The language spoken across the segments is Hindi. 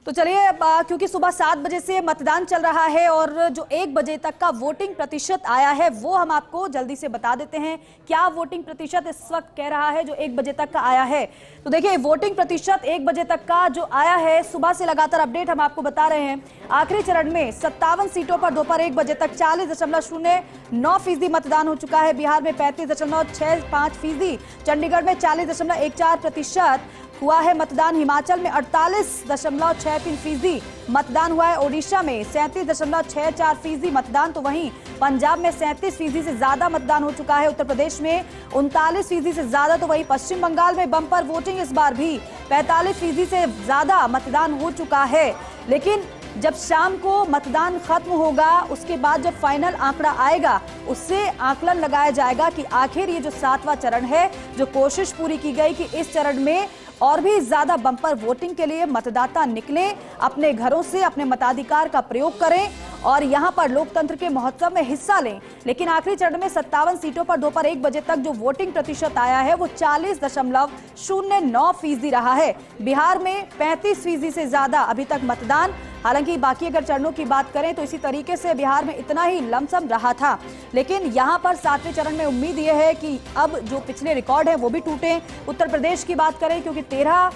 तो चलिए, क्योंकि सुबह 7 बजे से मतदान चल रहा है और जो 1 बजे तक का वोटिंग प्रतिशत आया है वो हम आपको जल्दी से बता देते हैं। क्या वोटिंग प्रतिशत इस वक्त कह रहा है जो 1 बजे तक का आया है? तो देखिए, वोटिंग प्रतिशत 1 बजे तक का जो आया है, सुबह से लगातार अपडेट हम आपको बता रहे हैं। आखिरी चरण में 57 सीटों पर दोपहर 1 बजे तक 40.09% मतदान हो चुका है। बिहार में 35.65%, चंडीगढ़ में 40.14% हुआ है मतदान। हिमाचल में 48.63% मतदान हुआ है। ओडिशा में 37.64% मतदान, तो वहीं पंजाब में 37% से ज्यादा मतदान हो चुका है। उत्तर प्रदेश में 39% से ज्यादा, तो वहीं पश्चिम बंगाल में बम्पर वोटिंग इस बार भी 45% से ज्यादा मतदान हो चुका है। लेकिन जब शाम को मतदान खत्म होगा, उसके बाद जब फाइनल आंकड़ा आएगा, उससे आकलन लगाया जाएगा कि आखिर ये जो 7वां चरण है, जो कोशिश पूरी की गई कि इस चरण में और भी ज्यादा बम्पर वोटिंग के लिए मतदाता निकलें, अपने घरों से अपने मताधिकार का प्रयोग करें और यहां पर लोकतंत्र के महोत्सव में हिस्सा लें। लेकिन आखिरी चरण में 57 सीटों पर दोपहर 1 बजे तक जो वोटिंग प्रतिशत आया है वो 40.09% रहा है। बिहार में 35% से ज्यादा अभी तक मतदान। हालांकि बाकी अगर चरणों की बात करें तो इसी तरीके से बिहार में इतना ही लमसम रहा था, लेकिन यहां पर 7वें चरण में उम्मीद यह है कि अब जो पिछले रिकॉर्ड है वो भी टूटे। उत्तर प्रदेश की बात करें, क्योंकि 13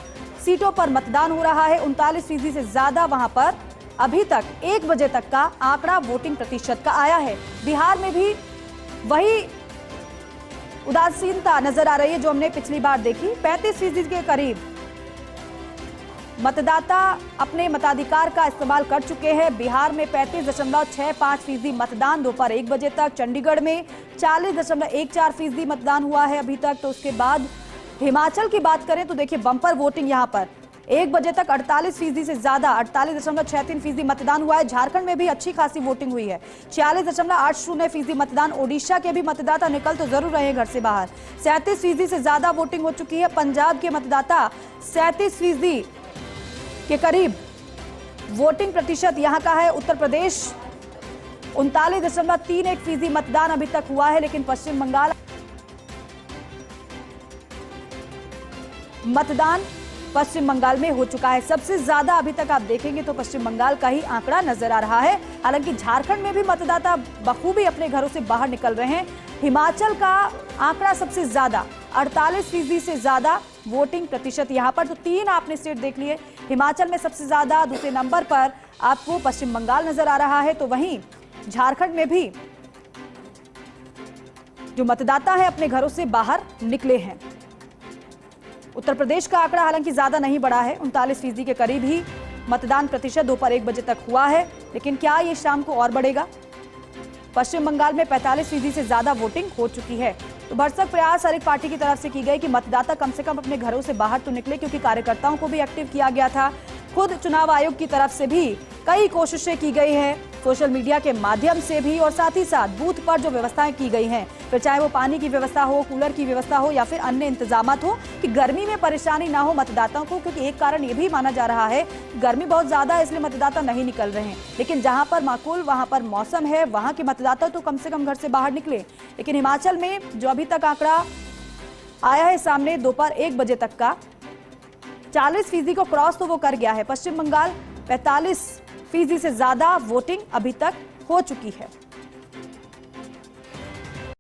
सीटों पर मतदान हो रहा है, 39% से ज्यादा वहां पर अभी तक 1 बजे तक का आंकड़ा वोटिंग प्रतिशत का आया है। बिहार में भी वही उदासीनता नजर आ रही है जो हमने पिछली बार देखी। 35% के करीब मतदाता अपने मताधिकार का इस्तेमाल कर चुके हैं। बिहार में 35.65% मतदान दोपहर 1 बजे तक। चंडीगढ़ में 40.14% मतदान हुआ है अभी तक। तो उसके बाद हिमाचल की बात करें तो देखिए, बम्पर वोटिंग यहां पर 1 बजे तक 48% से ज्यादा 48.63% मतदान हुआ है। झारखंड में भी अच्छी खासी वोटिंग हुई है, 46.80% मतदान। ओडिशा के भी मतदाता निकल तो जरूर रहे हैं घर से बाहर, 37% से ज्यादा वोटिंग हो चुकी है। पंजाब के मतदाता 37% के करीब वोटिंग प्रतिशत यहां का है। उत्तर प्रदेश 39.31% मतदान अभी तक हुआ है। लेकिन पश्चिम बंगाल मतदान पश्चिम बंगाल में हो चुका है सबसे ज्यादा। अभी तक आप देखेंगे तो पश्चिम बंगाल का ही आंकड़ा नजर आ रहा है। हालांकि झारखंड में भी मतदाता बखूबी अपने घरों से बाहर निकल रहे हैं। हिमाचल का आंकड़ा सबसे ज्यादा 48% से ज्यादा वोटिंग प्रतिशत यहां पर। तो 3 आपने स्टेट देख लिए, हिमाचल में सबसे ज्यादा, दूसरे नंबर पर आपको पश्चिम बंगाल नजर आ रहा है। तो वहीं झारखंड में भी जो मतदाता है अपने घरों से बाहर निकले हैं। उत्तर प्रदेश का आंकड़ा हालांकि ज्यादा नहीं बढ़ा है, 39% के करीब ही मतदान प्रतिशत दोपहर 1 बजे तक हुआ है। लेकिन क्या ये शाम को और बढ़ेगा? पश्चिम बंगाल में 45% से ज्यादा वोटिंग हो चुकी है। तो भरसक प्रयास हर एक पार्टी की तरफ से की गई कि मतदाता कम से कम अपने घरों से बाहर तो निकले, क्योंकि कार्यकर्ताओं को भी एक्टिव किया गया था। खुद चुनाव आयोग की तरफ से भी कई कोशिशें की गई हैं, सोशल मीडिया के माध्यम से भी, और साथ ही साथ बूथ पर जो व्यवस्थाएं की गई हैं, फिर चाहे वो पानी की व्यवस्था हो, कूलर की व्यवस्था हो या फिर अन्य इंतजामात हो, कि गर्मी में परेशानी ना हो मतदाताओं को। क्योंकि एक कारण ये भी माना जा रहा है गर्मी बहुत ज्यादा है, इसलिए मतदाता नहीं निकल रहे हैं। लेकिन जहां पर माकूल, वहां पर मौसम है, वहां के मतदाता तो कम से कम घर से बाहर निकले। लेकिन हिमाचल में जो अभी तक आंकड़ा आया है सामने दोपहर 1 बजे तक का, 40% को क्रॉस तो वो कर गया है। पश्चिम बंगाल 45% से ज्यादा वोटिंग अभी तक हो चुकी है।